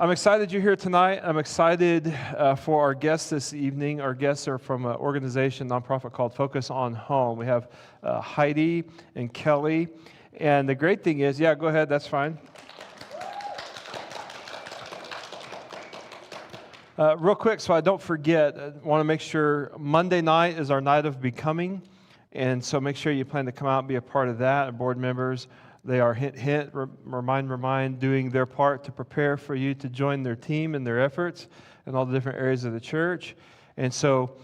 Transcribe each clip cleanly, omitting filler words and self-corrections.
I'm excited you're here tonight. I'm excited for our guests this evening. Our guests are from an organization, nonprofit called Focus on Home. We have Heidi and Kelly. And the great thing is, yeah, go ahead, that's fine. Real quick, so I don't forget, I want to make sure Monday night is our night of becoming. And so make sure you plan to come out and be a part of that. Board members, they are hint, remind, doing their part to prepare for you to join their team and their efforts in all the different areas of the church. And so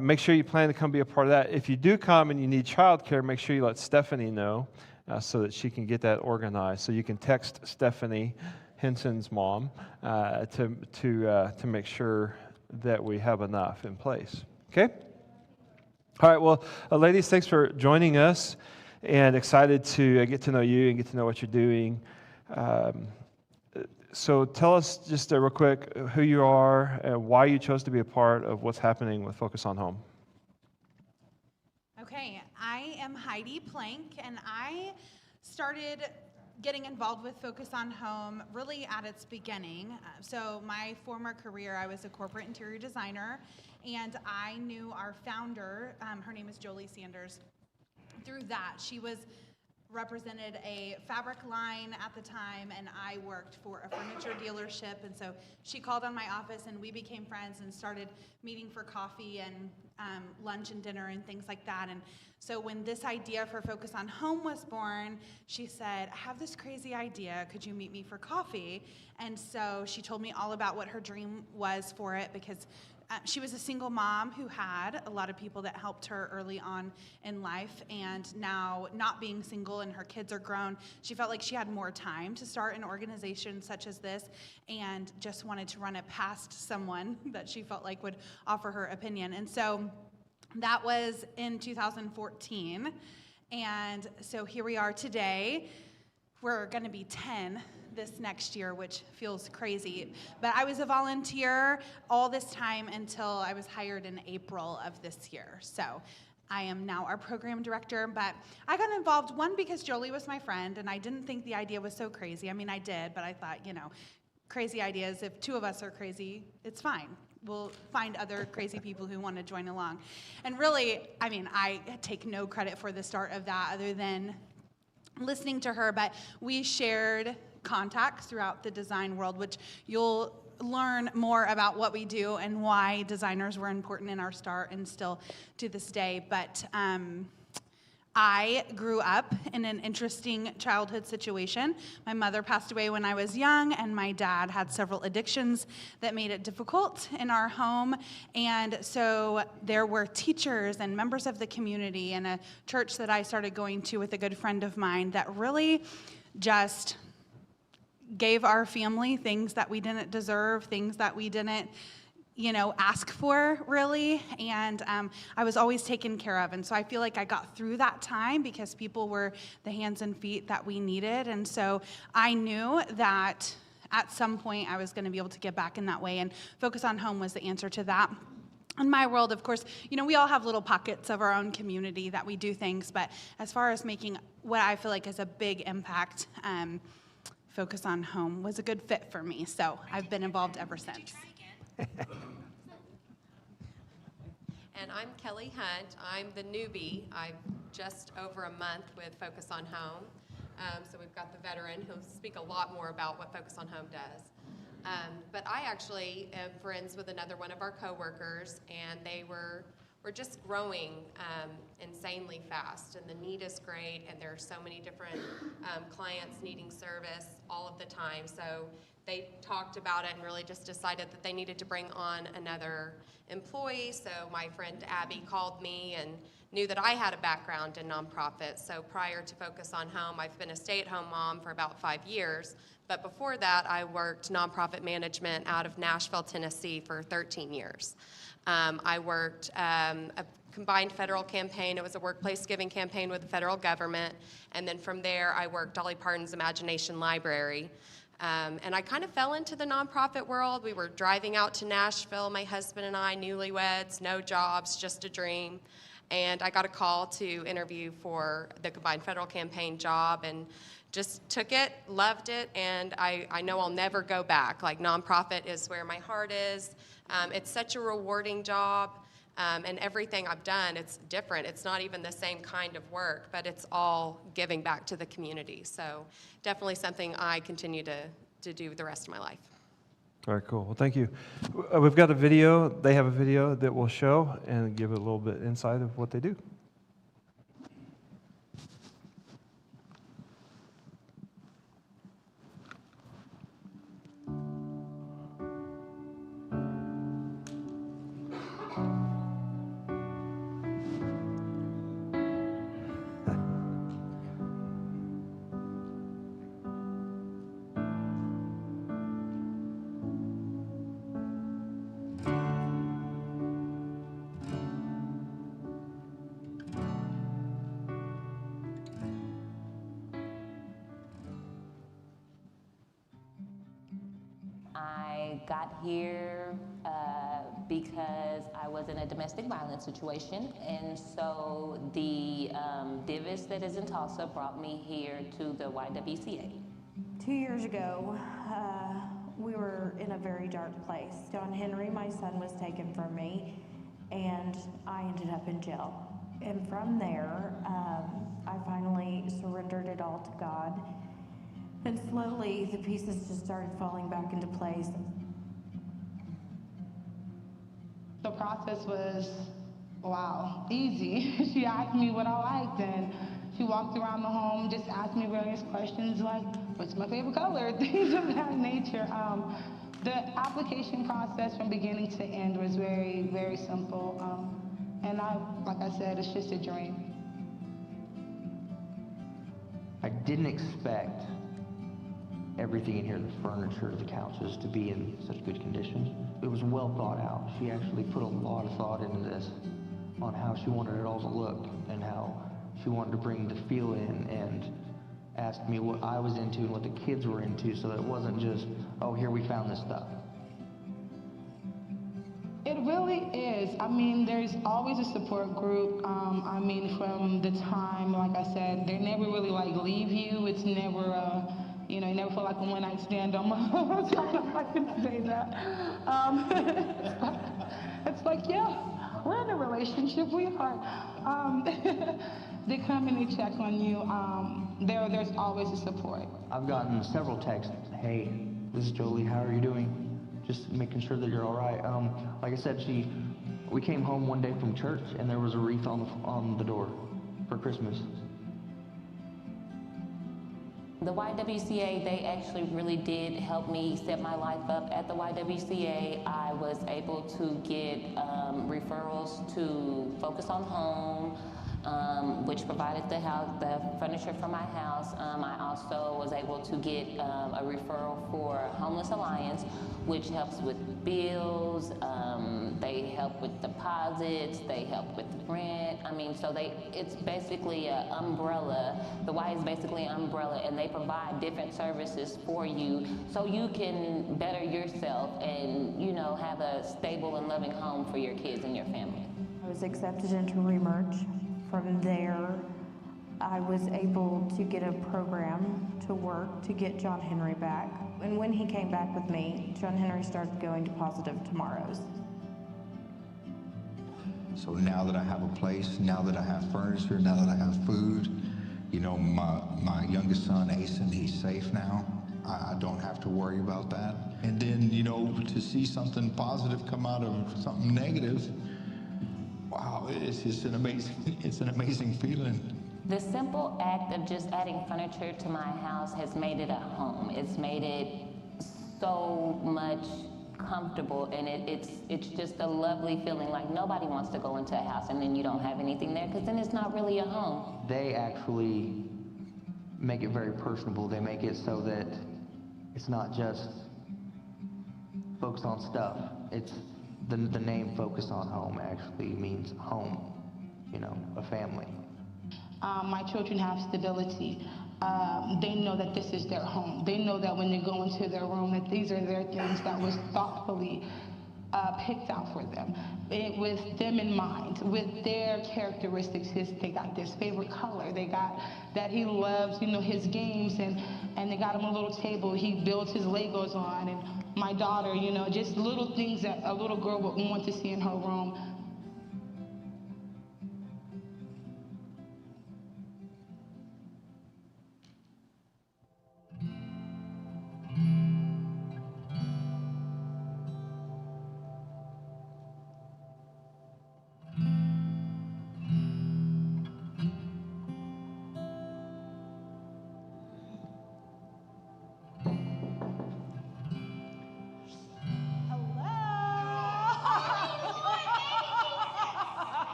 make sure you plan to come be a part of that. If you do come and you need childcare, make sure you let Stephanie know so that she can get that organized. So you can text Stephanie, Henson's mom, to make sure that we have enough in place. Okay? All right, well, ladies, thanks for joining us, and excited to get to know you and get to know what you're doing. So tell us just real quick who you are and why you chose to be a part of what's happening with Focus on Home. Okay, I am Heidi Plank, and I started getting involved with Focus on Home really at its beginning. So my former career, I was a corporate interior designer, and I knew our founder, her name is Jolie Sanders. Through that, she represented a fabric line at the time, and I worked for a furniture dealership, and so she called on my office, and we became friends and started meeting for coffee and lunch and dinner and things like that. And so when this idea for Focus on Home was born, she said, I have this crazy idea, could you meet me for coffee? And so she told me all about what her dream was for it, because she was a single mom who had a lot of people that helped her early on in life, and now not being single and her kids are grown, she felt like she had more time to start an organization such as this, and just wanted to run it past someone that she felt like would offer her opinion. And so that was in 2014, and so here we are today. We're going to be 10 this next year, which feels crazy. But I was a volunteer all this time until I was hired in April of this year. So I am now our program director, but I got involved, one, because Jolie was my friend, and I didn't think the idea was so crazy. I mean, I did, but I thought, crazy ideas, if two of us are crazy, it's fine. We'll find other crazy people who want to join along. And really, I take no credit for the start of that other than listening to her, but we shared contacts throughout the design world, which you'll learn more about what we do and why designers were important in our start and still to this day. But I grew up in an interesting childhood situation. My mother passed away when I was young, and my dad had several addictions that made it difficult in our home. And so there were teachers and members of the community and a church that I started going to with a good friend of mine that really just gave our family things that we didn't deserve, things that we didn't ask for, really, and I was always taken care of. And so I feel like I got through that time because people were the hands and feet that we needed. And so I knew that at some point I was going to be able to get back in that way, and Focus on Home was the answer to that. In my world, of course, we all have little pockets of our own community that we do things, but as far as making what I feel like is a big impact, Focus on Home was a good fit for me, so I've been involved ever since. And I'm Kelly Hunt. I'm the newbie. I'm just over a month with Focus on Home. So we've got the veteran who'll speak a lot more about what Focus on Home does. But I actually am friends with another one of our coworkers, and we're just growing insanely fast, and the need is great, and there are so many different clients needing service all of the time. So they talked about it and really just decided that they needed to bring on another employee. So my friend Abby called me and knew that I had a background in nonprofits. So prior to Focus on Home, I've been a stay-at-home mom for about 5 years. But before that, I worked nonprofit management out of Nashville, Tennessee for 13 years. I worked a combined federal campaign. It was a workplace giving campaign with the federal government. And then from there, I worked Dolly Parton's Imagination Library. And I kind of fell into the nonprofit world. We were driving out to Nashville, my husband and I, newlyweds, no jobs, just a dream. And I got a call to interview for the combined federal campaign job, and just took it, loved it, and I know I'll never go back. Like, nonprofit is where my heart is. It's such a rewarding job, and everything I've done, it's different. It's not even the same kind of work, but it's all giving back to the community. So definitely something I continue to do the rest of my life. All right, cool. Well, thank you. We've got a video. They have a video that we'll show and give it a little bit insight of what they do. I got here because I was in a domestic violence situation, and so the Divis that is in Tulsa brought me here to the YWCA. 2 years ago, we were in a very dark place. John Henry, my son, was taken from me, and I ended up in jail. And from there, I finally surrendered it all to God. And slowly, the pieces just started falling back into place. The process was, wow, easy. She asked me what I liked, and she walked around the home, just asked me various questions like, what's my favorite color? Things of that nature. The application process from beginning to end was very, very simple. And like I said, it's just a dream. I didn't expect everything in here, the furniture, the couches, to be in such good condition. It was well thought out. She actually put a lot of thought into this, on how she wanted it all to look and how she wanted to bring the feel in, and asked me what I was into and what the kids were into, so that it wasn't just, oh, here we found this stuff. It really is. I mean, there's always a support group. I mean, from the time, like I said, they never really leave you. It's never you never feel like a one-night stand almost. I don't know if I can say that. It's like, yeah, we're in a relationship, we are. They come and they check on you. There's always a support. I've gotten several texts, hey, this is Jolie, how are you doing? Just making sure that you're all right. Like I said, we came home one day from church and there was a wreath on the door for Christmas. The YWCA, they actually really did help me set my life up. At the YWCA, I was able to get referrals to Focus on Home, which provided the furniture for my house. I also was able to get a referral for Homeless Alliance, which helps with bills. They help with deposits. They help with rent. I mean, so it's basically an umbrella. The Y is basically an umbrella, and they provide different services for you so you can better yourself and, have a stable and loving home for your kids and your family. I was accepted into Remerge. From there, I was able to get a program to work to get John Henry back. And when he came back with me, John Henry started going to Positive Tomorrows. So now that I have a place, now that I have furniture, now that I have food, my youngest son, Asen, he's safe now. I don't have to worry about that. And then, to see something positive come out of something negative, wow, it's an amazing feeling. The simple act of just adding furniture to my house has made it a home. It's made it so much comfortable, and it's just a lovely feeling. Like, nobody wants to go into a house and then you don't have anything there, because then it's not really a home. They actually make it very personable. They make it so that it's not just focus on stuff. It's the name Focus on Home actually means home, a family. My children have stability. They know that this is their home. They know that when they go into their room, that these are their things that was thoughtfully picked out for them, with them in mind, with their characteristics. They got his favorite color. They got that he loves, his games, and they got him a little table he builds his Legos on. And my daughter, just little things that a little girl would want to see in her room.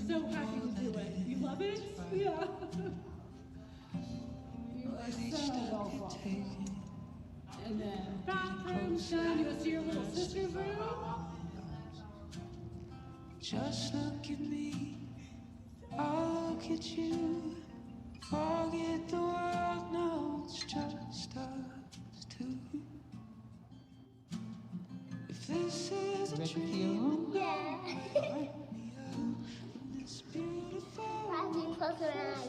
So happy to do it. You love it? Yeah. You are so welcome. And then bathroom's done. You go see your little sister's room. Just look at me, I'll look at you. Forget the world now, it's just us two. If this is a dream, Yeah. this beautiful Close your eyes.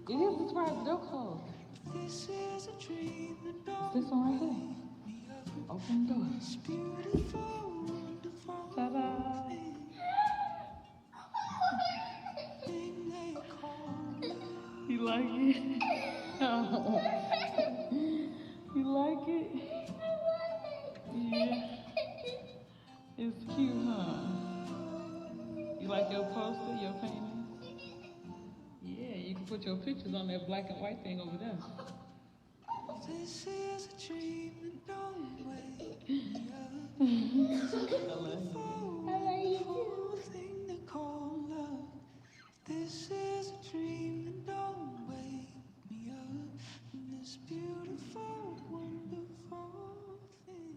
You need to subscribe. They're closed. this is a dream that don't This one right here. Open the door. This beautiful, wonderful Ta-da. thing they call love. You like it? You like it? Yeah. It's cute, huh? You like your poster, your painting? Yeah, you can put your pictures on that black and white thing over there. This is a dream that don't wake me up. I love you. Wonderful thing they call love. This is a dream that don't wake me up. And this beautiful, wonderful thing.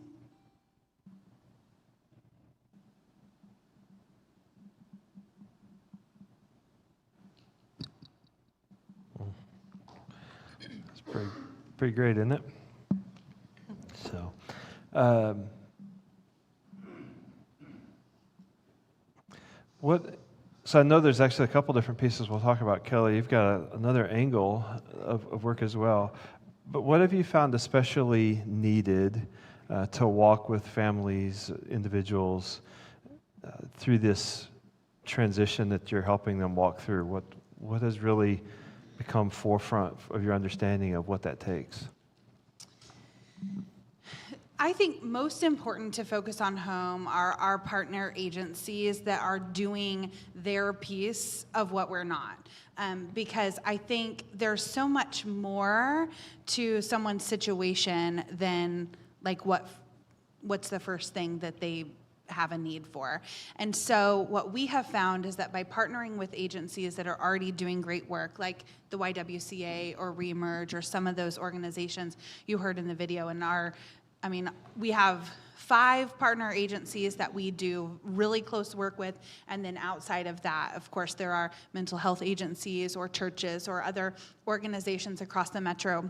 It's pretty great, isn't it? So, so I know there's actually a couple different pieces we'll talk about. Kelly, you've got another angle of work as well. But what have you found especially needed to walk with families, individuals, through this transition that you're helping them walk through? What has really become forefront of your understanding of what that takes? I think most important to focus on home are our partner agencies that are doing their piece of what we're not. Because I think there's so much more to someone's situation than like what's the first thing that they have a need for. And so what we have found is that by partnering with agencies that are already doing great work, like the YWCA or Reemerge or some of those organizations you heard in the video, we have 5 partner agencies that we do really close work with, and then outside of that, of course, there are mental health agencies or churches or other organizations across the metro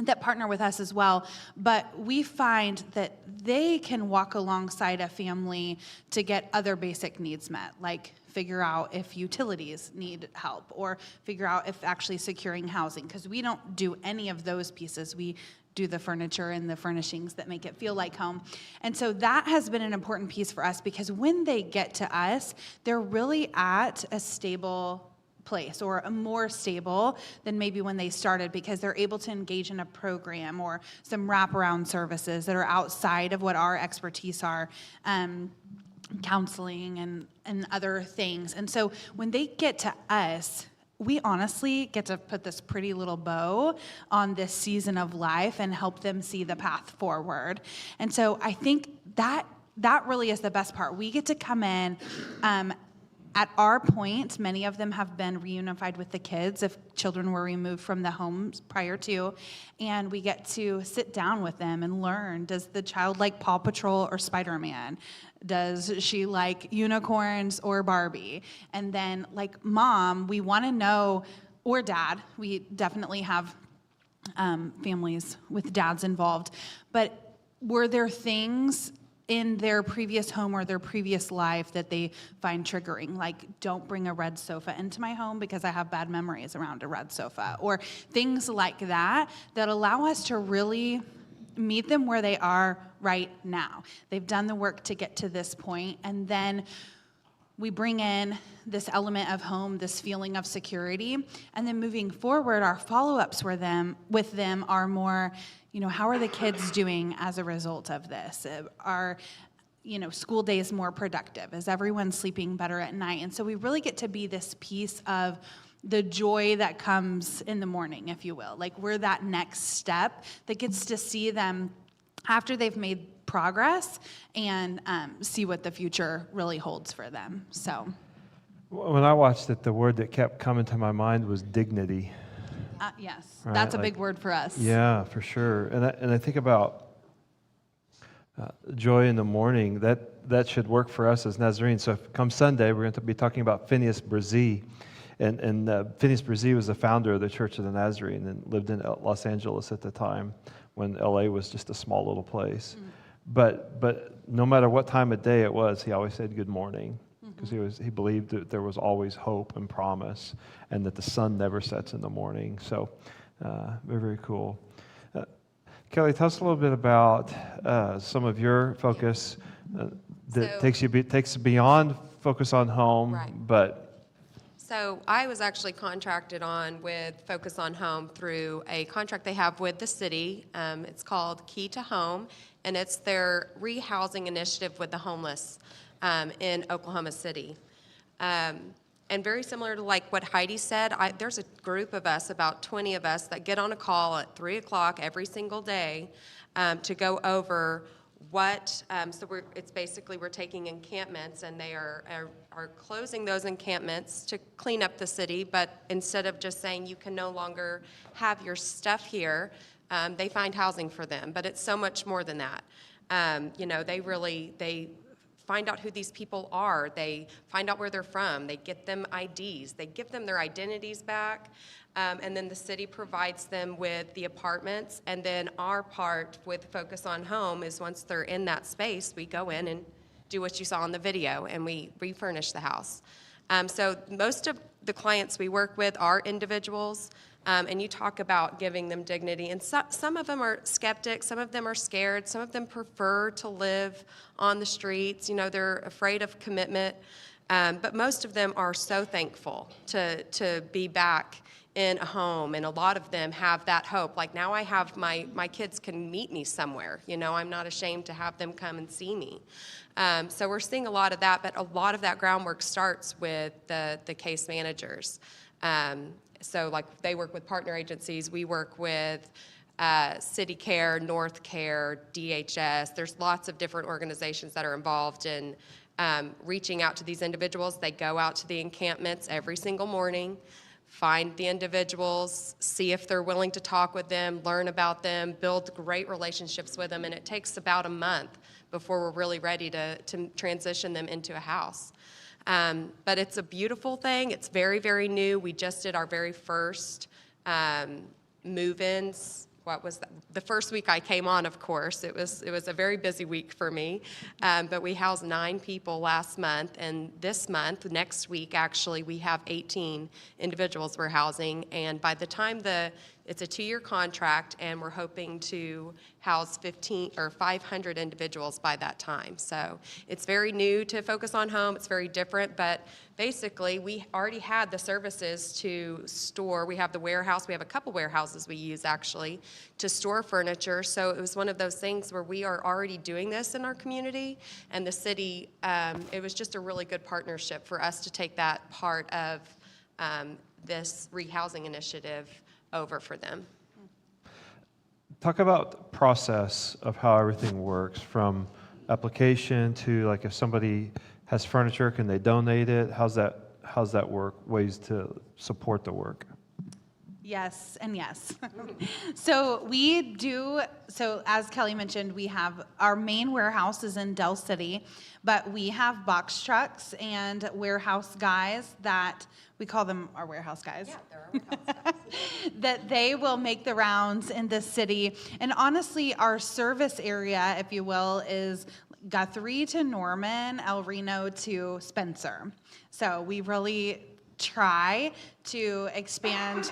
that partner with us as well, but we find that they can walk alongside a family to get other basic needs met, like figure out if utilities need help or figure out if actually securing housing, because we don't do any of those pieces. We do the furniture and the furnishings that make it feel like home. And so that has been an important piece for us, because when they get to us, they're really at a stable place, or a more stable than maybe when they started, because they're able to engage in a program or some wraparound services that are outside of what our expertise are, counseling and other things. And so when they get to us, we honestly get to put this pretty little bow on this season of life and help them see the path forward. And so I think that really is the best part. We get to come in, at our point, many of them have been reunified with the kids if children were removed from the homes prior to, and we get to sit down with them and learn, does the child like Paw Patrol or Spider-Man? Does she like unicorns or Barbie? And then, like, mom, we want to know, or dad, we definitely have families with dads involved, but were there things in their previous home or their previous life that they find triggering, like, don't bring a red sofa into my home because I have bad memories around a red sofa, or things like that allow us to really meet them where they are right now. They've done the work to get to this point, and then we bring in this element of home, this feeling of security, and then moving forward, our follow-ups with them are more, how are the kids doing as a result of this? Are, school days more productive? Is everyone sleeping better at night? And so we really get to be this piece of the joy that comes in the morning, if you will. Like, we're that next step that gets to see them after they've made progress and see what the future really holds for them. So, when I watched it, the word that kept coming to my mind was dignity. Yes, right? That's a big word for us. Yeah, for sure. And I think about joy in the morning. That should work for us as Nazarenes. So come Sunday, we're going to be talking about Phineas Brzee. And Phineas Brzee was the founder of the Church of the Nazarene and lived in Los Angeles at the time when LA was just a small little place. But no matter what time of day it was, he always said good morning, because he believed that there was always hope and promise, and that the sun never sets in the morning. So very, very cool. Kelly, tell us a little bit about some of your focus that takes beyond focus on home, Right. but So I was actually contracted on with Focus on Home through a contract they have with the city. It's called Key to Home, and it's their rehousing initiative with the homeless in Oklahoma City. And very similar to like what Heidi said, there's a group of us, about 20 of us, that get on a call at 3 o'clock every single day to go over what, it's basically we're taking encampments, and they are closing those encampments to clean up the city, but instead of just saying you can no longer have your stuff here, they find housing for them. But it's so much more than that. They find out who these people are. They find out where they're from. They get them IDs. They give them their identities back. And then the city provides them with the apartments. And then our part with Focus on Home is once they're in that space, we go in and do what you saw in the video, and we refurnish the house. So most of the clients we work with are individuals, and you talk about giving them dignity. And some of them are skeptics, some of them are scared, some of them prefer to live on the streets. They're afraid of commitment, but most of them are so thankful to be back in a home, and a lot of them have that hope. Like, now I have my kids can meet me somewhere. I'm not ashamed to have them come and see me. So we're seeing a lot of that, but a lot of that groundwork starts with the case managers. So like, they work with partner agencies. We work with City Care, North Care, DHS. There's lots of different organizations that are involved in reaching out to these individuals. They go out to the encampments every single morning, find the individuals, see if they're willing to talk with them, learn about them, build great relationships with them, and it takes about a month before we're really ready to transition them into a house. But it's a beautiful thing. It's very, very new. We just did our very first move-ins the first week I came on, of course. It was a very busy week for me. But we housed 9 people last month, and this month, next week, actually, we have 18 individuals we're housing. And by the time it's a 2-year contract, and we're hoping to house 500 individuals by that time. So it's very new to Focus on Home. It's very different, but basically we already had the services to store. We have the warehouse. We have a couple warehouses we use actually to store furniture. So it was one of those things where we are already doing this in our community, and the city, it was just a really good partnership for us to take that part of this rehousing initiative over for them. Talk about the process of how everything works, from application to, like, if somebody has furniture, can they donate it? How's that work? Ways to support the work? Yes and yes. So as Kelly mentioned, we have our main warehouse is in Del City, but we have box trucks and warehouse guys that we call them our warehouse guys. Yeah, they're our warehouse guys. That they will make the rounds in the city. And honestly, our service area, if you will, is Guthrie to Norman, El Reno to Spencer. So we really try to expand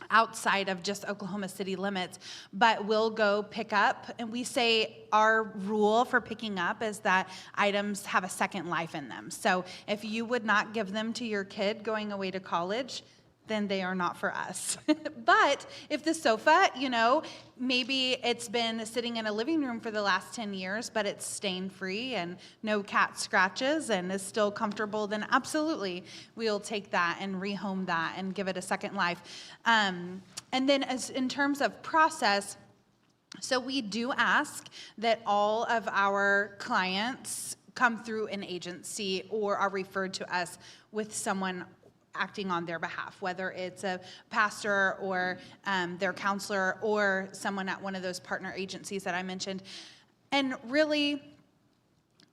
outside of just Oklahoma City limits, but we'll go pick up. And we say our rule for picking up is that items have a second life in them. So if you would not give them to your kid going away to college, then they are not for us. But if the sofa, maybe it's been sitting in a living room for the last 10 years, but it's stain-free and no cat scratches and is still comfortable, then absolutely we'll take that and rehome that and give it a second life. And then in terms of process, so we do ask that all of our clients come through an agency or are referred to us with someone acting on their behalf, whether it's a pastor or their counselor or someone at one of those partner agencies that I mentioned. And really,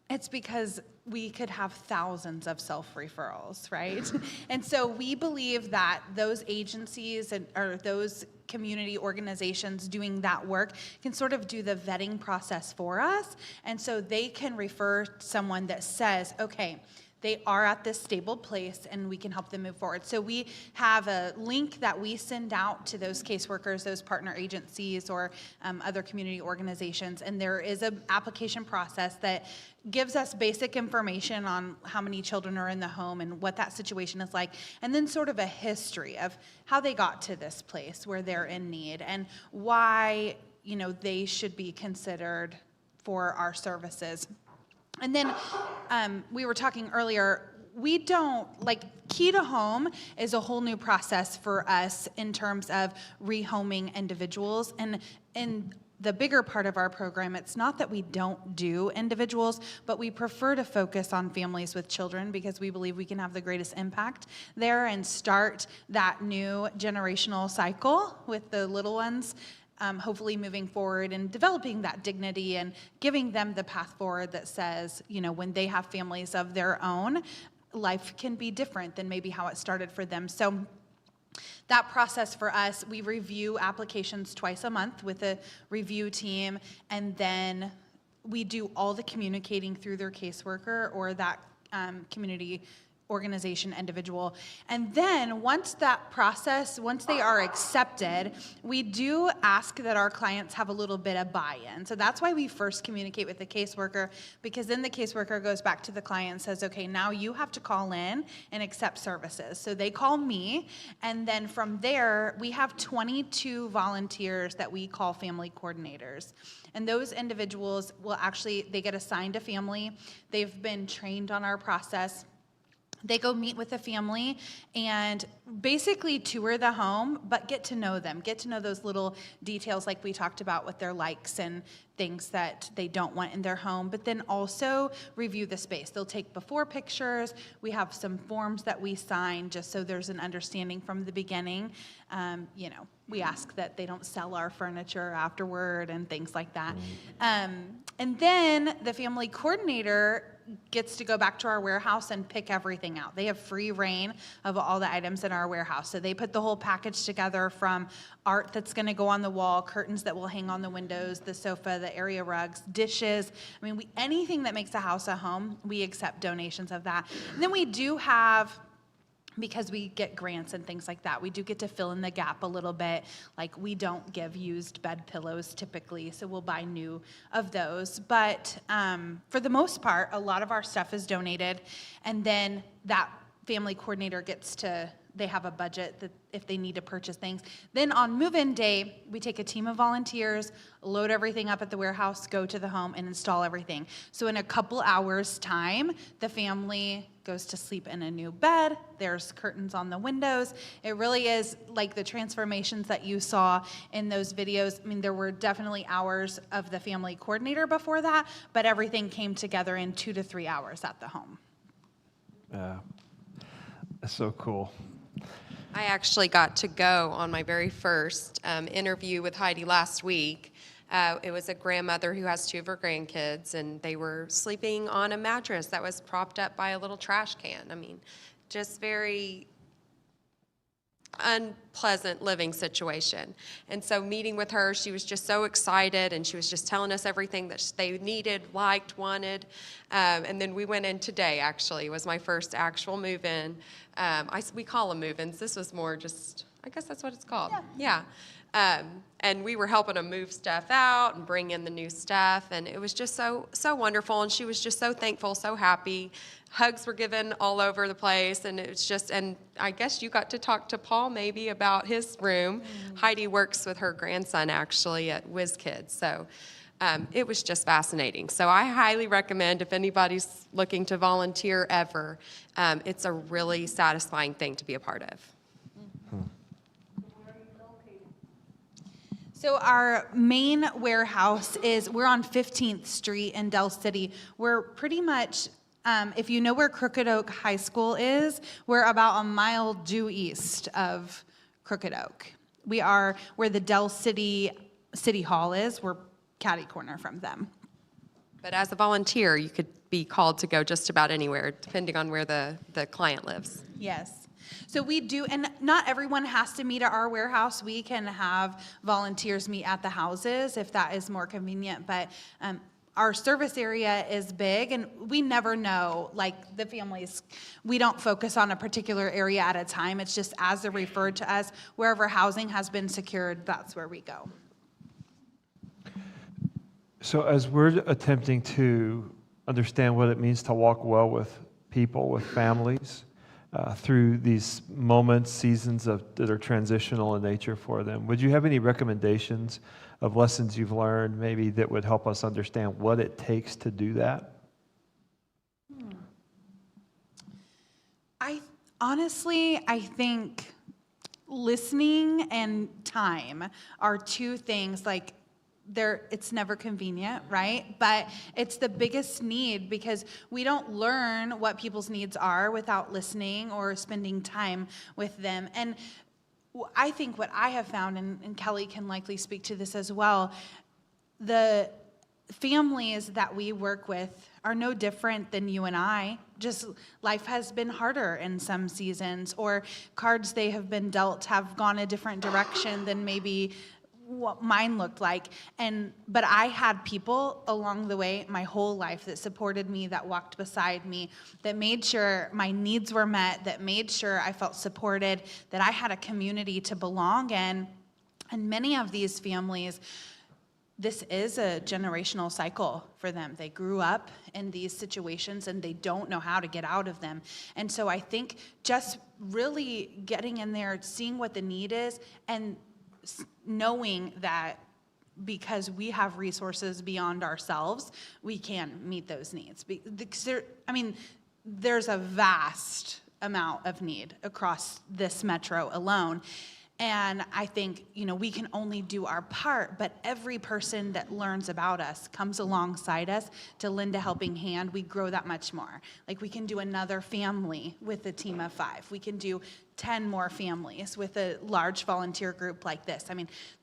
it's because we could have thousands of self-referrals, right? And so we believe that those agencies or those community organizations doing that work can sort of do the vetting process for us. And so they can refer someone that says, okay, they are at this stable place and we can help them move forward. So we have a link that we send out to those caseworkers, those partner agencies, or other community organizations. And there is an application process that gives us basic information on how many children are in the home and what that situation is like. And then sort of a history of how they got to this place where they're in need and why, they should be considered for our services. And then we were talking earlier, we don't, Key to Home is a whole new process for us in terms of rehoming individuals. And in the bigger part of our program, it's not that we don't do individuals, but we prefer to focus on families with children because we believe we can have the greatest impact there and start that new generational cycle with the little ones. Hopefully moving forward and developing that dignity and giving them the path forward that says, when they have families of their own, life can be different than maybe how it started for them. So that process for us, we review applications twice a month with a review team, and then we do all the communicating through their caseworker or that community organization individual. And then once they are accepted, we do ask that our clients have a little bit of buy-in. So that's why we first communicate with the caseworker, because then the caseworker goes back to the client and says, okay, now you have to call in and accept services. So they call me, and then from there, we have 22 volunteers that we call family coordinators. And those individuals they get assigned a family. They've been trained on our process. They go meet with the family and basically tour the home, but get to know them, get to know those little details like we talked about with their likes and things that they don't want in their home, but then also review the space. They'll take before pictures. We have some forms that we sign just so there's an understanding from the beginning. We ask that they don't sell our furniture afterward and things like that. And then the family coordinator gets to go back to our warehouse and pick everything out. They have free reign of all the items in our warehouse. So they put the whole package together, from art that's going to go on the wall, curtains that will hang on the windows, the sofa, the area rugs, dishes. I mean, anything that makes a house a home, we accept donations of that. And then we do have, because we get grants and things like that, we do get to fill in the gap a little bit. Like, we don't give used bed pillows typically, so we'll buy new of those. But for the most part, a lot of our stuff is donated, and then that family coordinator gets to, they have a budget that if they need to purchase things. Then on move-in day, we take a team of volunteers, load everything up at the warehouse, go to the home, and install everything. So in a couple hours' time, the family goes to sleep in a new bed. There's curtains on the windows. It really is like the transformations that you saw in those videos. I mean, there were definitely hours of the family coordinator before that, but everything came together in 2 to 3 hours at the home. Yeah, that's so cool. I actually got to go on my very first interview with Heidi last week. It was a grandmother who has 2 of her grandkids, and they were sleeping on a mattress that was propped up by a little trash can. I mean, just very unpleasant living situation. And so meeting with her, she was just so excited, and she was just telling us everything that they needed, liked, wanted. And then we went in today, actually. It was my first actual move-in. We call them move-ins. This was more just, I guess that's what it's called. Yeah. And we were helping them move stuff out and bring in the new stuff, and it was just so wonderful, and she was just so thankful, so happy. Hugs were given all over the place, and it was just, and I guess you got to talk to Paul maybe about his room. Heidi works with her grandson actually at WizKids, so it was just fascinating. So I highly recommend, if anybody's looking to volunteer ever, it's a really satisfying thing to be a part of. So our main warehouse we're on 15th Street in Del City. We're pretty much, if you know where Crooked Oak High School is, we're about a mile due east of Crooked Oak. We are where the Del City City Hall is. We're catty corner from them. But as a volunteer, you could be called to go just about anywhere, depending on where the client lives. Yes. So we do, and not everyone has to meet at our warehouse. We can have volunteers meet at the houses if that is more convenient, but our service area is big, and we never know, like the families, we don't focus on a particular area at a time. It's just as they're referred to us, wherever housing has been secured, that's where we go. So as we're attempting to understand what it means to walk well with people, with families, through these moments, seasons that are transitional in nature for them, would you have any recommendations of lessons you've learned maybe that would help us understand what it takes to do that? I think listening and time are 2 things, like, it's never convenient, right? But it's the biggest need, because we don't learn what people's needs are without listening or spending time with them. And I think what I have found, and Kelly can likely speak to this as well, the families that we work with are no different than you and I. Just life has been harder in some seasons, or cards they have been dealt have gone a different direction than maybe what mine looked like. But I had people along the way my whole life that supported me, that walked beside me, that made sure my needs were met, that made sure I felt supported, that I had a community to belong in. And many of these families, this is a generational cycle for them. They grew up in these situations and they don't know how to get out of them. And so I think just really getting in there, seeing what the need is, and knowing that because we have resources beyond ourselves, we can meet those needs. Because there's a vast amount of need across this metro alone. And I think, we can only do our part, but every person that learns about us comes alongside us to lend a helping hand. We grow that much more. Like, we can do another family with a team of 5. We can do 10 more families with a large volunteer group like this.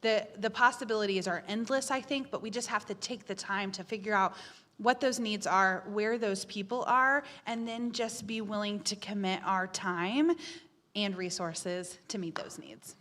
The possibilities are endless, I think, but we just have to take the time to figure out what those needs are, where those people are, and then just be willing to commit our time and resources to meet those needs.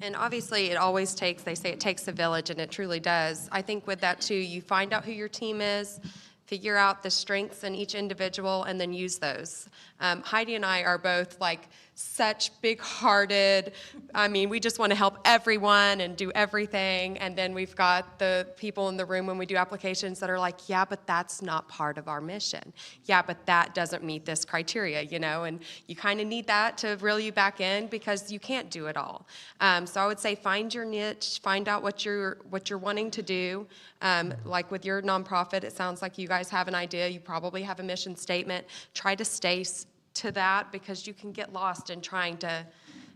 And obviously, it always takes, they say it takes a village, and it truly does. I think with that, too, you find out who your team is, figure out the strengths in each individual, and then use those. Heidi and I are both like such big-hearted, I mean, we just want to help everyone and do everything, and then we've got the people in the room when we do applications that are like, yeah, but that's not part of our mission. Yeah, but that doesn't meet this criteria, you know, and you kind of need that to reel you back in because you can't do it all. So I would say find your niche, find out what you're wanting to do. Like with your nonprofit, it sounds like you guys have an idea, you probably have a mission statement. Try to stay to that, because you can get lost in trying to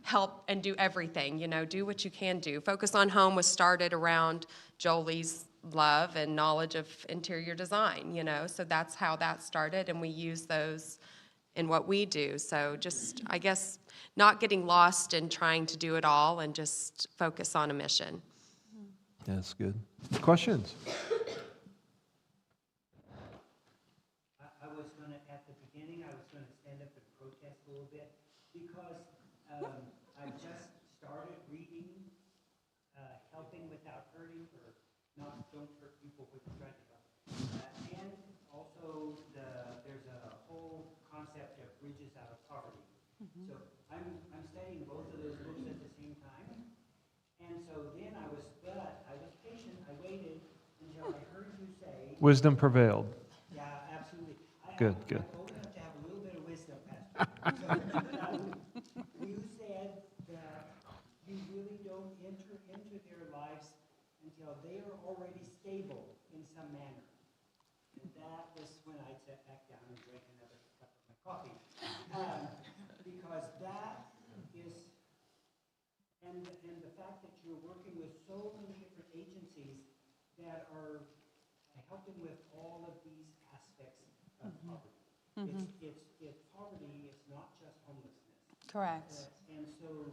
help and do everything, you know, do what you can do. Focus on Home was started around Jolie's love and knowledge of interior design, you know, so that's how that started, and we use those in what we do. So just, I guess, not getting lost in trying to do it all and just focus on a mission. That's good. Questions? I was going to, at the beginning, I was going to stand up and protest a little bit because I just started reading Helping Without Hurting, or not Don't Hurt People with Try to Help. And also there's a whole concept of bridges out of poverty. So I'm studying both of those books at the same time. And so then I was patient. I waited until I heard you say. Wisdom prevailed. Yeah, absolutely. Good. I'm old enough to have a little bit of wisdom, Pastor. So, you said that you really don't enter into their lives until they are already stable in some manner. And that was when I sat back down and drank another cup of my coffee. Because that is, and the fact that you're working with so many different agencies that are helping with all of these aspects of poverty. It's poverty, it's not just homelessness. Correct. And so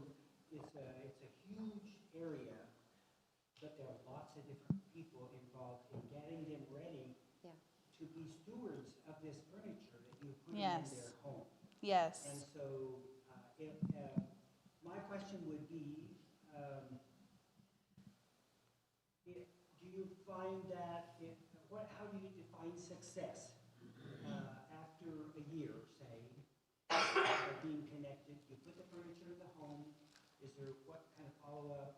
it's a huge area, but there are lots of different people involved in getting them ready to be stewards of this furniture that you put in their home. Yes. And so my question would be, do you find that, how do you define success after a year, say, of being connected? You put the furniture in the home. Is there what kind of follow-up?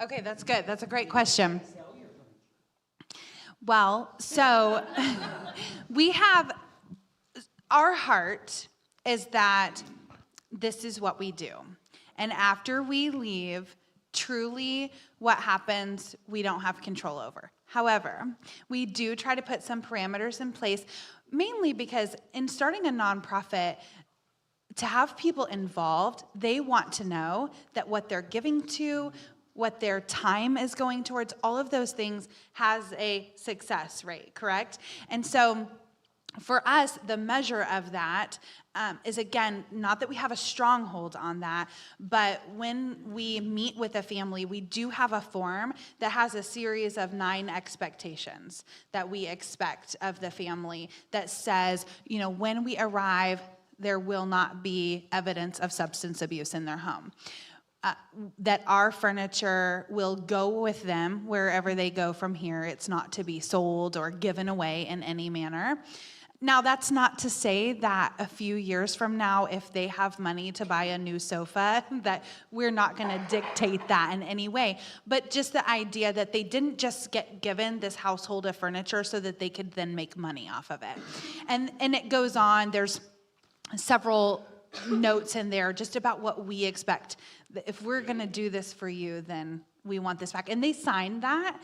Okay, that's good. That's a great question. Sell your furniture. Well, so we have, our heart is that this is what we do. And after we leave, truly what happens, we don't have control over. However, we do try to put some parameters in place, mainly because in starting a nonprofit, to have people involved, they want to know that what they're giving to, what their time is going towards, all of those things has a success rate, correct? And so for us, the measure of that is, again, not that we have a stronghold on that, but when we meet with a family, we do have a form that has a series of 9 expectations that we expect of the family that says, you know, when we arrive, there will not be evidence of substance abuse in their home. That our furniture will go with them wherever they go from here. It's not to be sold or given away in any manner. Now, that's not to say that a few years from now, if they have money to buy a new sofa, that we're not going to dictate that in any way. But just the idea that they didn't just get given this household of furniture so that they could then make money off of it. And it goes on. There's several notes in there just about what we expect. If we're going to do this for you, then we want this back. And they signed that.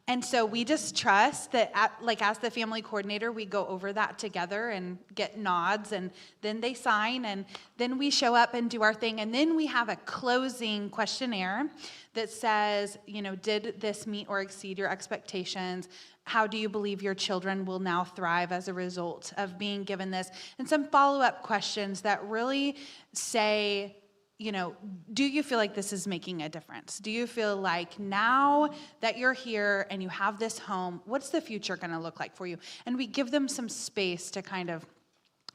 And so we just trust that, as the family coordinator, we go over that together and get nods, and then they sign, and then we show up and do our thing. And then we have a closing questionnaire that says, you know, did this meet or exceed your expectations? How do you believe your children will now thrive as a result of being given this? And some follow-up questions that really say, do you feel like this is making a difference? Do you feel like now that you're here and you have this home, what's the future going to look like for you? And we give them some space to kind of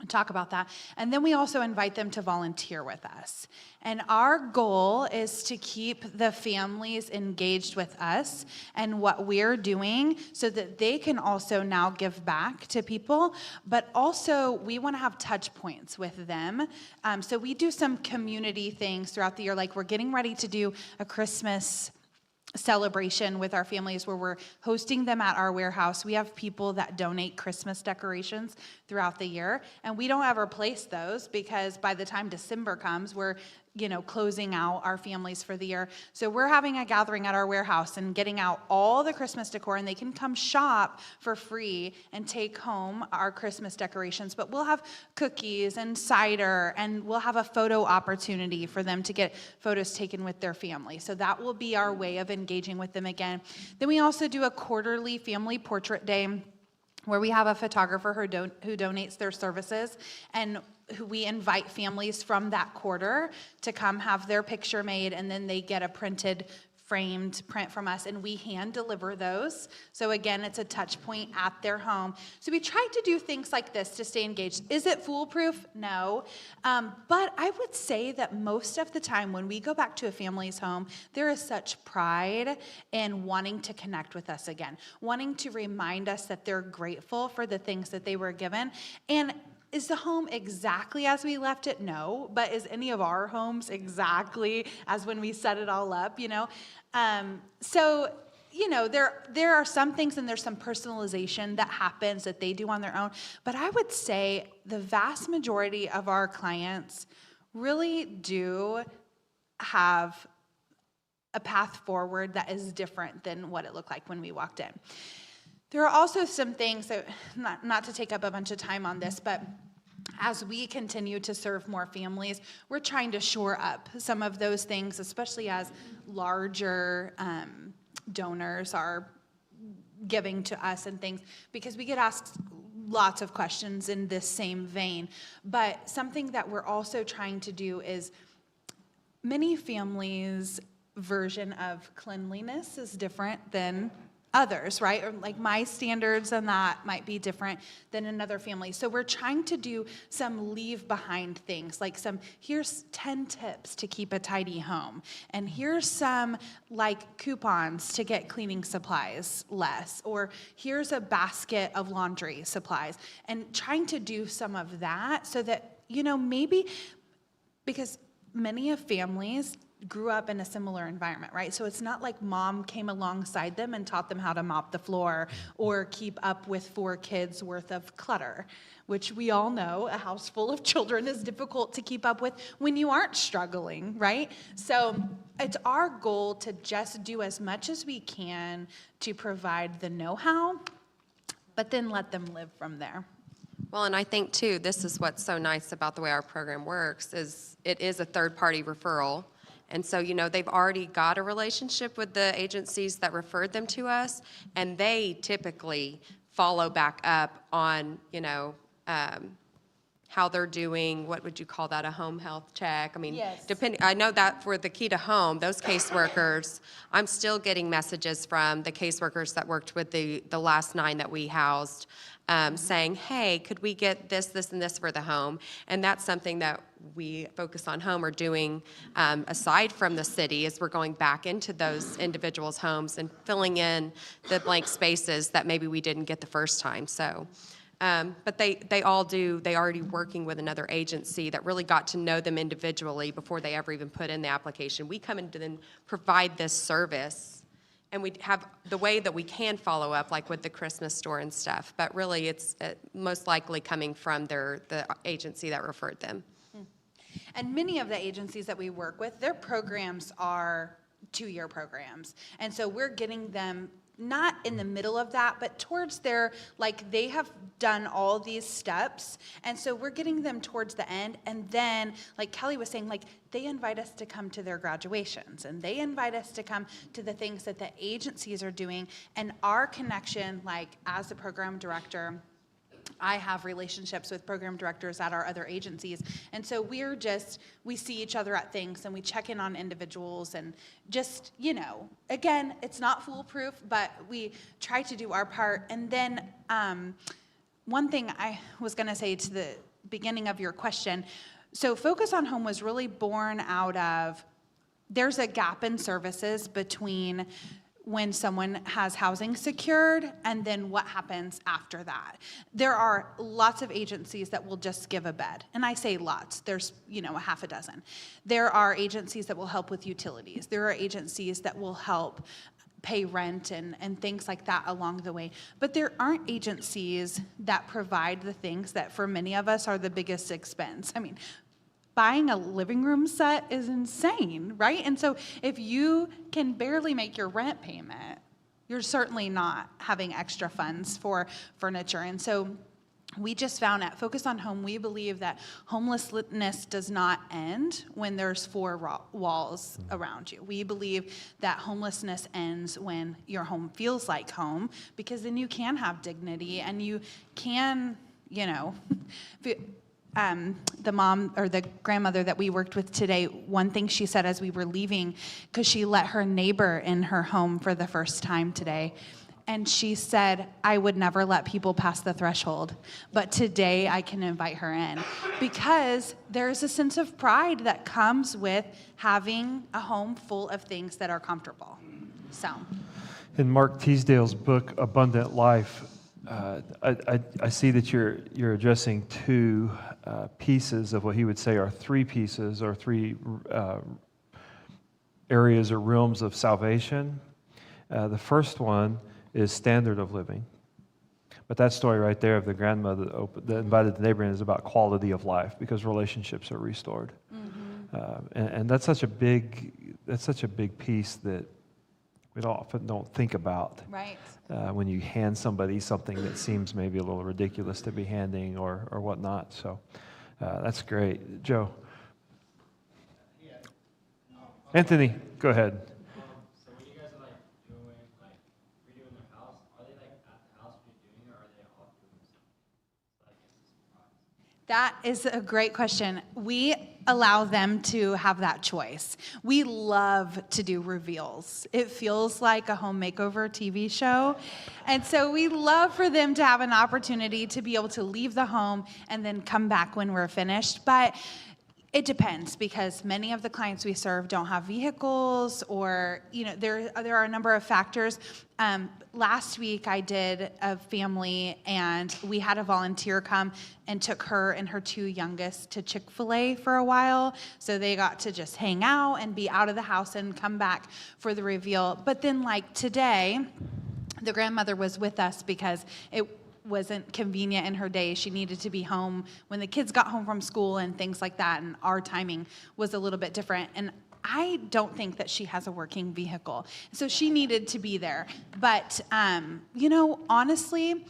talk about that. And then we also invite them to volunteer with us. And our goal is to keep the families engaged with us and what we're doing so that they can also now give back to people. But also, we want to have touch points with them. So we do some community things throughout the year. Like we're getting ready to do a Christmas celebration with our families where we're hosting them at our warehouse. We have people that donate Christmas decorations throughout the year, and we don't ever place those because by the time December comes, we're closing out our families for the year. So we're having a gathering at our warehouse and getting out all the Christmas decor, and they can come shop for free and take home our Christmas decorations. But we'll have cookies and cider, and we'll have a photo opportunity for them to get photos taken with their family. So that will be our way of engaging with them again. Then we also do a quarterly family portrait day where we have a photographer who donates their services, and who we invite families from that quarter to come have their picture made, and then they get a framed print from us, and we hand deliver those. So again, it's a touch point at their home. So we try to do things like this to stay engaged. Is it foolproof? No. But I would say that most of the time when we go back to a family's home, there is such pride in wanting to connect with us again, wanting to remind us that they're grateful for the things that they were given. And is the home exactly as we left it? No. But is any of our homes exactly as when we set it all up, So, there are some things and there's some personalization that happens that they do on their own. But I would say the vast majority of our clients really do have a path forward that is different than what it looked like when we walked in. There are also some things that, not to take up a bunch of time on this, but as we continue to serve more families, we're trying to shore up some of those things, especially as larger donors are giving to us and things, because we get asked lots of questions in this same vein. But something that we're also trying to do is many families' version of cleanliness is different than others, right? Or like my standards and that might be different than another family. So we're trying to do some leave behind things, like here's 10 tips to keep a tidy home. And here's some like coupons to get cleaning supplies less, or here's a basket of laundry supplies, and trying to do some of that so that, maybe because many of families grew up in a similar environment, right? So it's not like mom came alongside them and taught them how to mop the floor or keep up with 4 kids worth of clutter, which we all know a house full of children is difficult to keep up with when you aren't struggling, right? So it's our goal to just do as much as we can to provide the know-how, but then let them live from there. Well, and I think, too, this is what's so nice about the way our program works, is it is a third-party referral. And so, they've already got a relationship with the agencies that referred them to us, and they typically follow back up on, how they're doing. What would you call that, a home health check? I mean, yes. I know that for the Key to Home, those caseworkers, I'm still getting messages from the caseworkers that worked with the last 9 that we housed, saying, hey, could we get this, this, and this for the home? And that's something that we Focus on Home are doing aside from the city, is we're going back into those individuals' homes and filling in the blank spaces that maybe we didn't get the first time. So, but they already working with another agency that really got to know them individually before they ever even put in the application. We come in to then provide this service, and we have the way that we can follow up, like with the Christmas store and stuff, but really it's most likely coming from the agency that referred them. And many of the agencies that we work with, their programs are 2-year programs. And so we're getting them not in the middle of that, but towards their, like, they have done all these steps. And so we're getting them towards the end. And then, like Kelly was saying, like, they invite us to come to their graduations, and they invite us to come to the things that the agencies are doing. And our connection, like, as the program director, I have relationships with program directors at our other agencies. And so we see each other at things and we check in on individuals and just, again, it's not foolproof, but we try to do our part. And then one thing I was going to say to the beginning of your question, so Focus on Home was really born out of, there's a gap in services between when someone has housing secured and then what happens after that. There are lots of agencies that will just give a bed. And I say lots, there's, a half a dozen. There are agencies that will help with utilities. There are agencies that will help pay rent and things like that along the way. But there aren't agencies that provide the things that for many of us are the biggest expense. I mean, buying a living room set is insane, right? And so if you can barely make your rent payment, you're certainly not having extra funds for furniture. And so we just found at Focus on Home, we believe that homelessness does not end when there's four walls around you. We believe that homelessness ends when your home feels like home, because then you can have dignity and you can, the mom or the grandmother that we worked with today, one thing she said as we were leaving, because she let her neighbor in her home for the first time today, and she said, I would never let people pass the threshold, but today I can invite her in, because there's a sense of pride that comes with having a home full of things that are comfortable. So, in Mark Teasdale's book, Abundant Life, I see that you're addressing two pieces of what he would say are three pieces or three areas or realms of salvation. The first one is standard of living. But that story right there of the grandmother that invited the neighbor in is about quality of life, because relationships are restored. And that's such a big piece that we often don't think about. right. When you hand somebody something that seems maybe a little ridiculous to be handing or whatnot. So that's great. Joe. Anthony, go ahead. So when you guys are redoing the house, are they at the house redoing, or are they all doing something? That is a great question. We allow them to have that choice. We love to do reveals. It feels like a home makeover TV show. And so we love for them to have an opportunity to be able to leave the home and then come back when we're finished. But it depends, because many of the clients we serve don't have vehicles, or there are a number of factors. Last week I did a family, and we had a volunteer come and took her and her two youngest to Chick-fil-A for a while, so they got to just hang out and be out of the house and come back for the reveal. But then today, the grandmother was with us because it wasn't convenient in her day. She needed to be home when the kids got home from school and things like that, and our timing was a little bit different. And I don't think that she has a working vehicle, so she needed to be there. But honestly,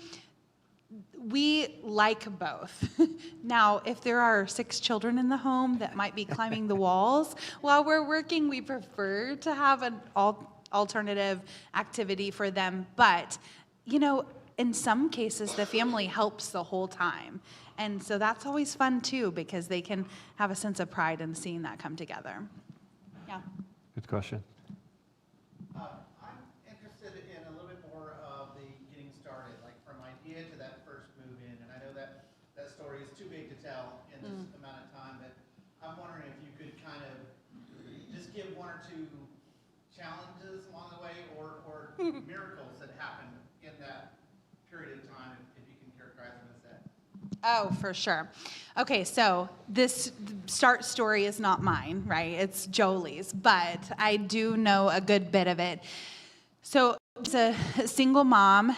we like both. Now, if there are 6 children in the home that might be climbing the walls while we're working, we prefer to have an alternative activity for them. But in some cases, the family helps the whole time. And so that's always fun, too, because they can have a sense of pride in seeing that come together. Yeah. Good question. I'm interested in a little bit more of the getting started, from idea to that first move in. And I know that story is too big to tell in this amount of time, but I'm wondering if you could kind of just give one or two challenges along the way, or miracles that happened in that period of time, if you can characterize them as that. Oh, for sure. Okay, so this start story is not mine, right? It's Jolie's, but I do know a good bit of it. So it's a single mom.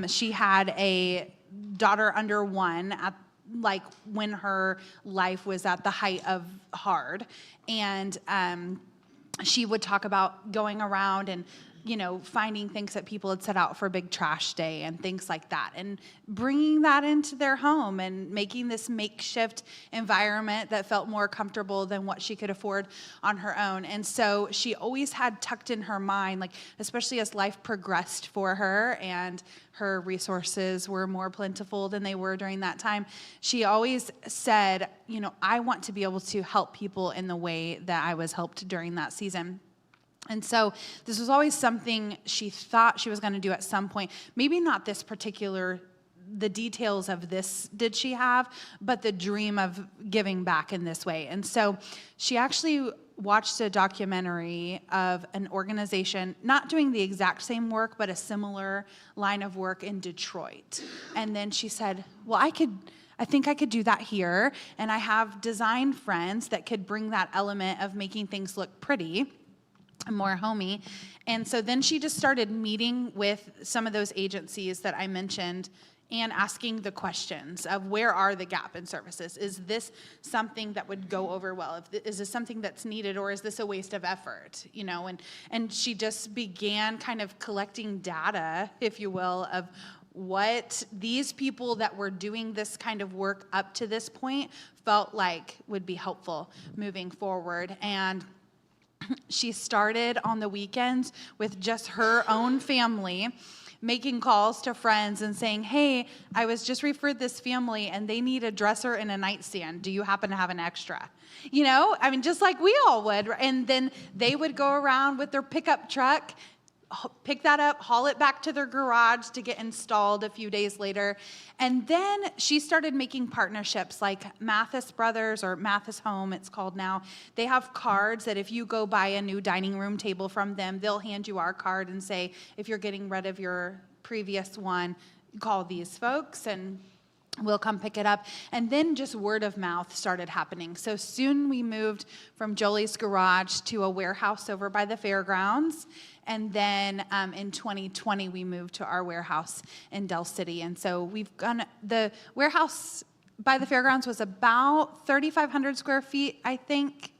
She had a daughter under 1 at when her life was at the height of hard, and she would talk about going around and finding things that people had set out for Big Trash Day and things like that, and bringing that into their home and making this makeshift environment that felt more comfortable than what she could afford on her own. And so she always had tucked in her mind, like, especially as life progressed for her and her resources were more plentiful than they were during that time, she always said, I want to be able to help people in the way that I was helped during that season. And so this was always something she thought she was going to do at some point. Maybe not this particular, the details of this did she have, but the dream of giving back in this way. And so she actually watched a documentary of an organization not doing the exact same work, but a similar line of work in Detroit. And then she said, well, I think I could do that here. And I have design friends that could bring that element of making things look pretty, more homey. And so then she just started meeting with some of those agencies that I mentioned and asking the questions of where are the gap in services? Is this something that would go over well? Is this something that's needed, or is this a waste of effort? And she just began kind of collecting data, if you will, of what these people that were doing this kind of work up to this point felt like would be helpful moving forward. And she started on the weekends with just her own family, making calls to friends and saying, hey, I was just referred this family and they need a dresser and a nightstand. Do you happen to have an extra? Just like we all would. And then they would go around with their pickup truck, pick that up, haul it back to their garage to get installed a few days later. And then she started making partnerships like Mathis Brothers, or Mathis Home, it's called now. They have cards that if you go buy a new dining room table from them, they'll hand you our card and say, if you're getting rid of your previous one, call these folks and we'll come pick it up. And then just word of mouth started happening. So soon we moved from Jolie's garage to a warehouse over by the fairgrounds. And then in 2020, we moved to our warehouse in Del City. And so we've gone, the warehouse by the fairgrounds was about 3,500 square feet, I think.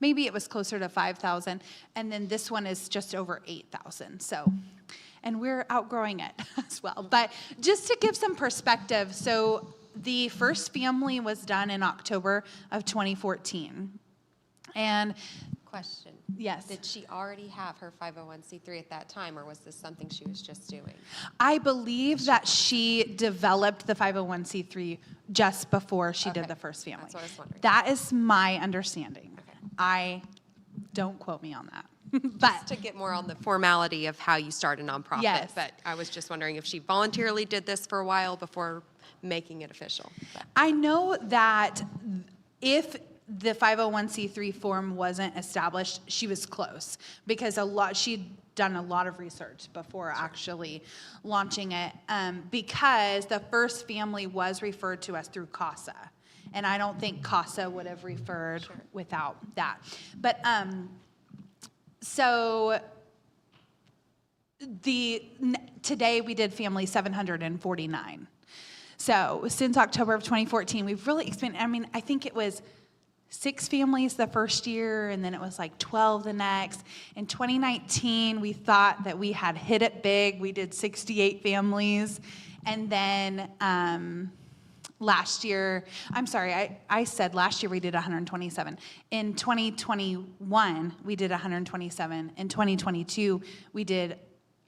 Maybe it was closer to 5,000. And then this one is just over 8,000. So, and we're outgrowing it as well. But just to give some perspective, so the first family was done in October of 2014. And Question. Yes. Did she already have her 501c3 at that time, or was this something she was just doing? I believe that she developed the 501c3 just before she did the first family. That's what I was wondering. That is my understanding. Okay. Don't quote me on that. But to get more on the formality of how you start a nonprofit. Yes. But I was just wondering if she voluntarily did this for a while before making it official. But I know that if the 501c3 form wasn't established, she was close, because she'd done a lot of research before actually launching it, because the first family was referred to us through CASA, and I don't think CASA would have referred without that. But so today we did family 749. So since October of 2014, we've really expanded. I think it was 6 families the first year, and then it was like 12 the next. In 2019, we thought that we had hit it big. We did 68 families. And then last year, I said last year we did 127. In 2021, we did 127. In 2022, we did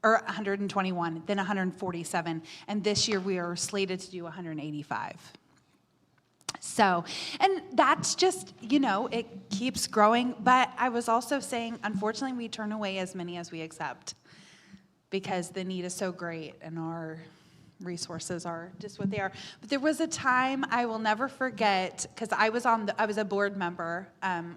121, then 147. And this year we are slated to do 185. So, and that's just, it keeps growing. But I was also saying, unfortunately, we turn away as many as we accept, because the need is so great and our resources are just what they are. But there was a time I will never forget, because I was a board member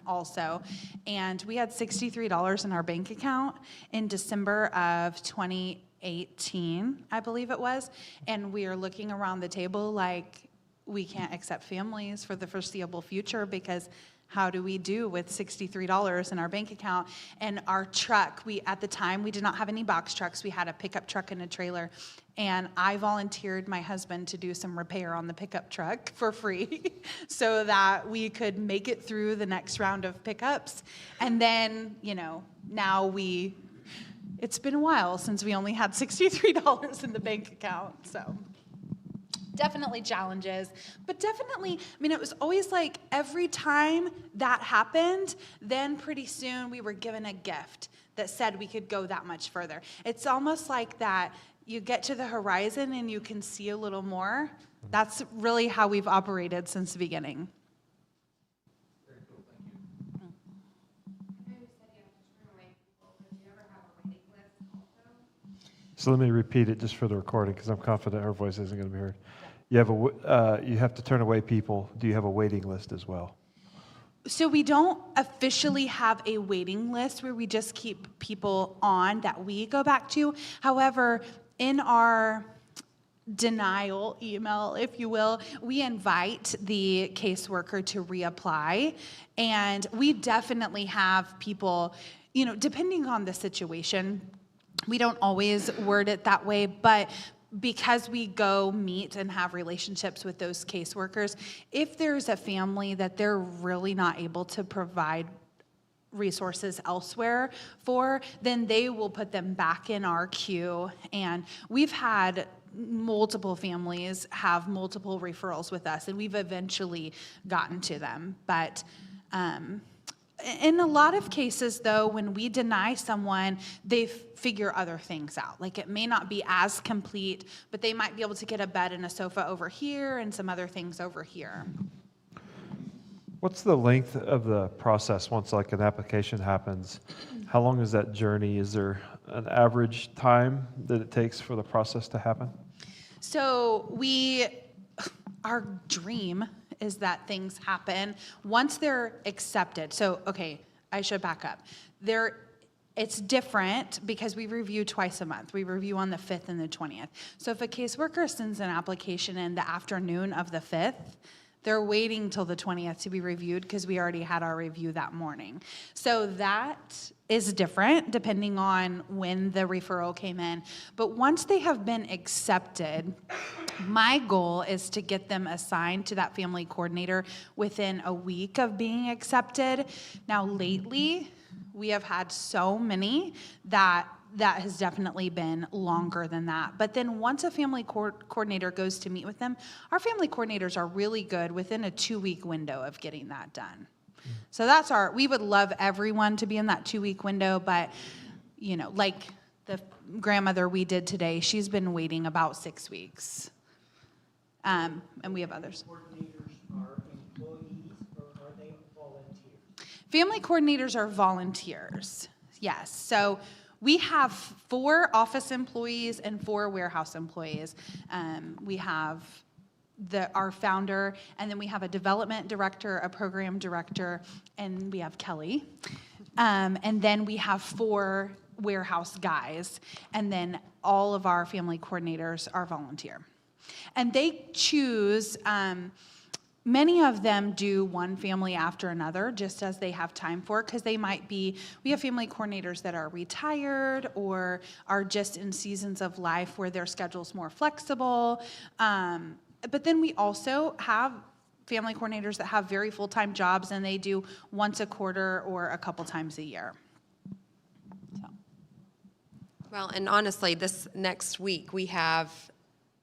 also, and we had $63 in our bank account in December of 2018, I believe it was, and we are looking around the table like, we can't accept families for the foreseeable future, because how do we do with $63 in our bank account? And our truck, at the time, we did not have any box trucks. We had a pickup truck and a trailer. And I volunteered my husband to do some repair on the pickup truck for free so that we could make it through the next round of pickups. And then, now it's been a while since we only had $63 in the bank account, so. Definitely challenges, but definitely, I mean, it was always like every time that happened, then pretty soon we were given a gift that said we could go that much further. It's almost like that you get to the horizon and you can see a little more. That's really how we've operated since the beginning. Very cool, thank you. So let me repeat it just for the recording, because I'm confident her voice isn't going to be heard. You have to turn away people. Do you have a waiting list as well? So we don't officially have a waiting list where we just keep people on that we go back to. However, in our denial email, if you will, we invite the caseworker to reapply. And we definitely have people, depending on the situation, we don't always word it that way, but because we go meet and have relationships with those caseworkers, if there's a family that they're really not able to provide resources elsewhere for, then they will put them back in our queue. And we've had multiple families have multiple referrals with us, and we've eventually gotten to them. But in a lot of cases, though, when we deny someone, they figure other things out. Like, it may not be as complete, but they might be able to get a bed and a sofa over here and some other things over here. What's the length of the process once like an application happens? How long is that journey? Is there an average time that it takes for the process to happen? So our dream is that things happen once they're accepted. So, okay, I should back up. It's different because we review twice a month. We review on the 5th and the 20th. So if a caseworker sends an application in the afternoon of the 5th, they're waiting till the 20th to be reviewed because we already had our review that morning. So that is different depending on when the referral came in. But once they have been accepted, my goal is to get them assigned to that family coordinator within a week of being accepted. Now, lately, we have had so many that has definitely been longer than that. But then once a family coordinator goes to meet with them, our family coordinators are really good within a 2-week window of getting that done. So we would love everyone to be in that 2-week window, but, like the grandmother we did today, she's been waiting about 6 weeks. And we have others. Coordinators are employees, or are they volunteers? Family coordinators are volunteers, yes. So we have 4 office employees and 4 warehouse employees. We have our founder, and then we have a development director, a program director, and we have Kelly. And then we have 4 warehouse guys, and then all of our family coordinators are volunteer. And they choose, many of them do one family after another, just as they have time for, because we have family coordinators that are retired or are just in seasons of life where their schedule's more flexible. But then we also have family coordinators that have very full-time jobs, and they do once a quarter or a couple times a year. Well, and honestly, this next week,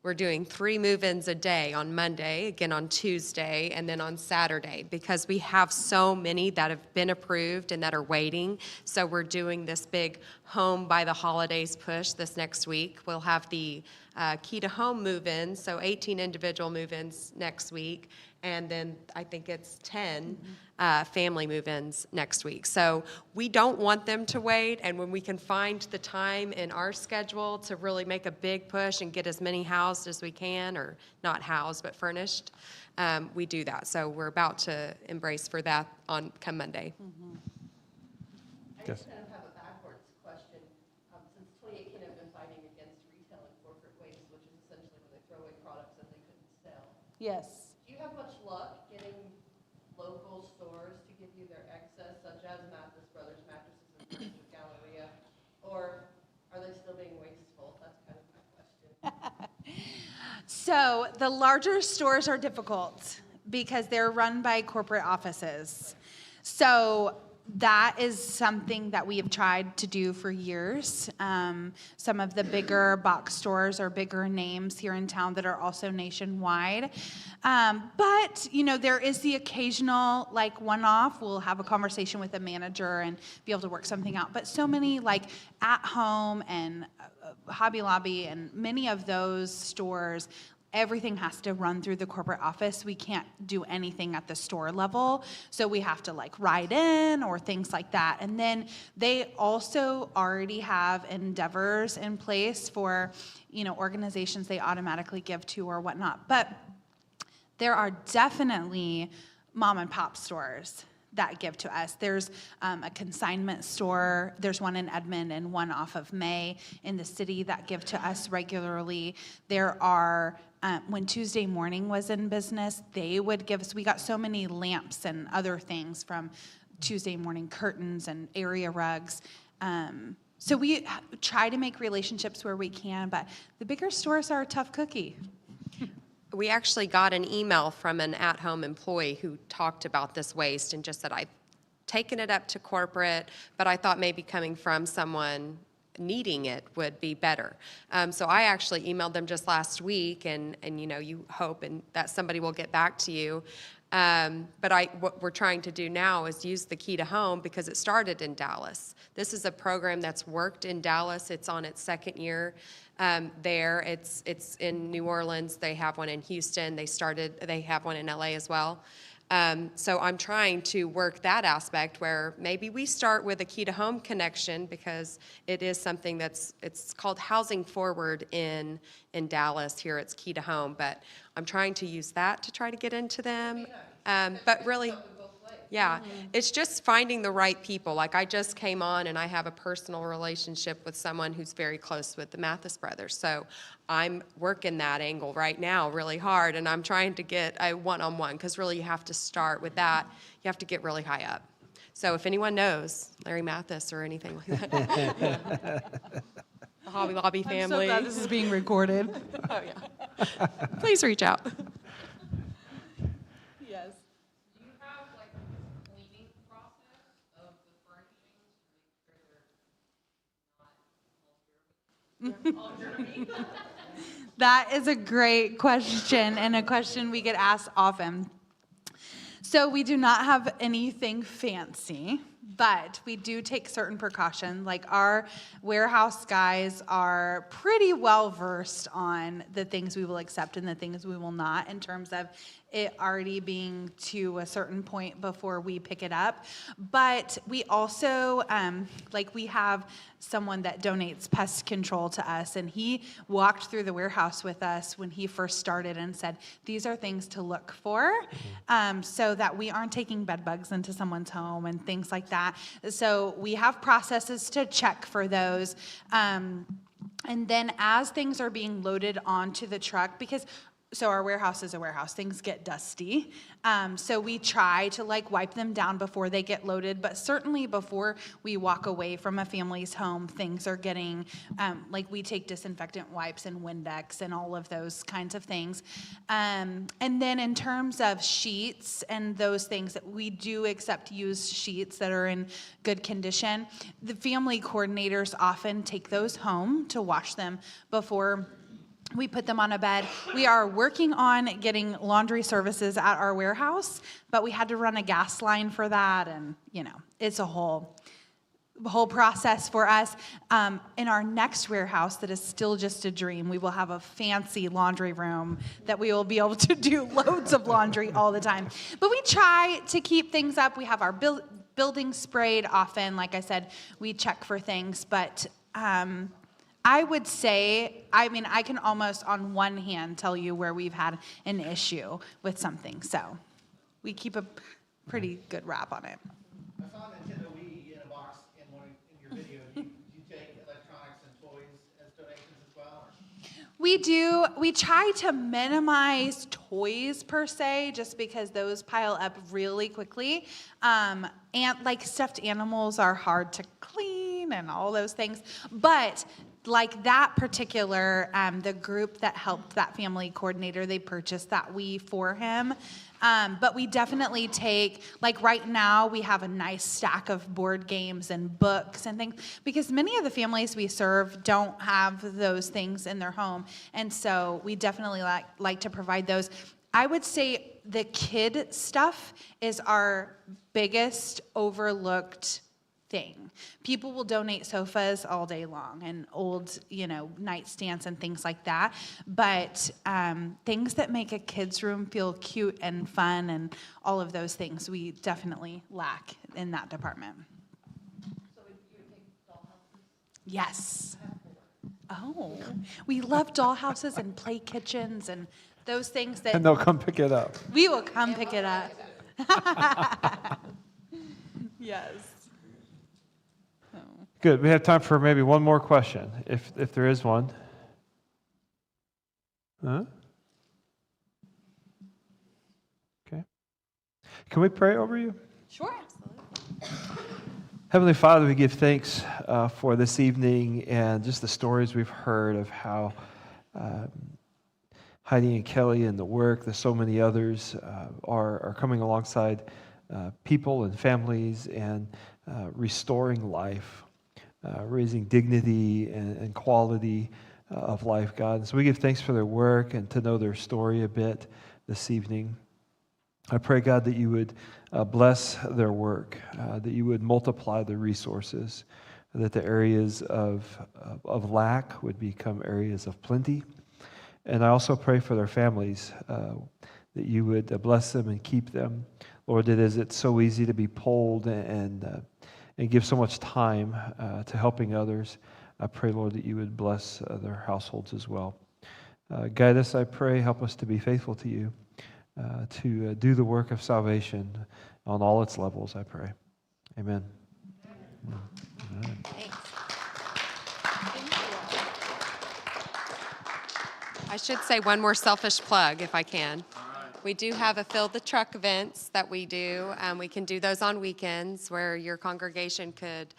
we're doing 3 move-ins a day on Monday, again on Tuesday, and then on Saturday, because we have so many that have been approved and that are waiting. So we're doing this big home by the holidays push this next week. We'll have the key to home move-ins, so 18 individual move-ins next week, and then I think it's 10 family move-ins next week. So we don't want them to wait, and when we can find the time in our schedule to really make a big push and get as many housed as we can, or not housed, but furnished, we do that. So we're about to embrace for that come Monday. Mm-hmm. I just kind of have a backwards question. Since 2018, I've been fighting against retail and corporate waste, which is essentially when they throw away products that they couldn't sell. Yes. Do you have much luck getting local stores to give you their excess, such as Mathis Brothers Mattresses and Furniture Galleria, or are they still being wasteful? That's kind of my question. So the larger stores are difficult because they're run by corporate offices. So that is something that we have tried to do for years. Some of the bigger box stores or bigger names here in town that are also nationwide. But, there is the occasional, one-off. We'll have a conversation with a manager and be able to work something out. But so many, At Home and Hobby Lobby and many of those stores, everything has to run through the corporate office. We can't do anything at the store level. So we have to write in or things like that. And then they also already have endeavors in place for, organizations they automatically give to or whatnot. But there are definitely mom and pop stores that give to us. There's a consignment store. There's one in Edmond and one off of May in the city that give to us regularly. There are, when Tuesday Morning was in business, they would give us, we got so many lamps and other things from Tuesday Morning, curtains and area rugs. So we try to make relationships where we can, but the bigger stores are a tough cookie. We actually got an email from an at-home employee who talked about this waste and just said, I've taken it up to corporate, but I thought maybe coming from someone needing it would be better. So I actually emailed them just last week, and you hope that somebody will get back to you. But what we're trying to do now is use the Key to Home because it started in Dallas. This is a program that's worked in Dallas. It's on its second year there. It's in New Orleans. They have one in Houston. They have one in LA as well. So I'm trying to work that aspect where maybe we start with a Key to Home connection because it is something it's called Housing Forward in Dallas. Here it's Key to Home, but I'm trying to use that to try to get into them. But really, yeah, it's just finding the right people. I just came on and I have a personal relationship with someone who's very close with the Mathis brothers. So I'm working that angle right now really hard, and I'm trying to get a one-on-one because really you have to start with that. You have to get really high up. So if anyone knows Larry Mathis or anything like that, the Hobby Lobby family. I'm so glad this is being recorded. Oh, yeah. Please reach out. Yes. Do you have a cleaning process of the furnishings to make sure they're not all dirty? That is a great question, and a question we get asked often. So we do not have anything fancy, but we do take certain precautions. Our warehouse guys are pretty well versed on the things we will accept and the things we will not in terms of it already being to a certain point before we pick it up. But we also, we have someone that donates pest control to us, and he walked through the warehouse with us when he first started and said, these are things to look for so that we aren't taking bed bugs into someone's home and things like that. So we have processes to check for those. And then as things are being loaded onto the truck, so our warehouse is a warehouse. Things get dusty. So we try to wipe them down before they get loaded, but certainly before we walk away from a family's home, things are getting, we take disinfectant wipes and Windex and all of those kinds of things. And then in terms of sheets and those things, that we do accept used sheets that are in good condition. The family coordinators often take those home to wash them before we put them on a bed. We are working on getting laundry services at our warehouse, but we had to run a gas line for that, and it's a whole process for us. In our next warehouse that is still just a dream, we will have a fancy laundry room that we will be able to do loads of laundry all the time. But we try to keep things up. We have our building sprayed often. Like I said, we check for things, but I would say, I can almost on one hand tell you where we've had an issue with something. So we keep a pretty good wrap on it. I saw Nintendo Wii in a box in your video. Do you take electronics and toys as donations as well? We do. We try to minimize toys per se, just because those pile up really quickly. And stuffed animals are hard to clean and all those things. But that particular, the group that helped that family coordinator, they purchased that Wii for him. But we definitely take, like right now, we have a nice stack of board games and books and things, because many of the families we serve don't have those things in their home. And so we definitely like to provide those. I would say the kid stuff is our biggest overlooked thing. People will donate sofas all day long and old, nightstands and things like that. But things that make a kid's room feel cute and fun and all of those things, we definitely lack in that department. So you would take dollhouses? Yes. Oh, we love dollhouses and play kitchens and those things that And they'll come pick it up. we will come pick it up. Yes. Good. We have time for maybe one more question, if there is one. Huh? Okay. Can we pray over you? Sure. Heavenly Father, we give thanks for this evening and just the stories we've heard of how Heidi and Kelly and the work that so many others are coming alongside people and families and restoring life, raising dignity and quality of life, God. And so we give thanks for their work and to know their story a bit this evening. I pray, God, that you would bless their work, that you would multiply the resources, that the areas of lack would become areas of plenty. And I also pray for their families, that you would bless them and keep them. Lord, it is it's so easy to be pulled and give so much time to helping others. I pray, Lord, that you would bless their households as well. Guide us, I pray. Help us to be faithful to you, to do the work of salvation on all its levels, I pray. Amen. Amen. Thanks. I should say one more selfish plug if I can. We do have a Fill the Truck events that we do. We can do those on weekends where your congregation could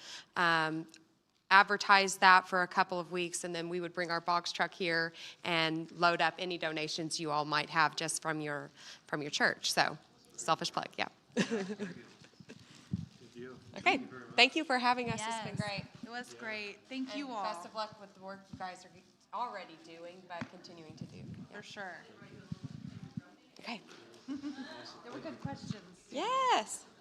advertise that for a couple of weeks, and then we would bring our box truck here and load up any donations you all might have just from your church. So, selfish plug, yeah. Okay, thank you for having us. It's been great. It was great. Thank you all. Best of luck with the work you guys are already doing, but continuing to do. For sure. Okay. There were good questions. Yes.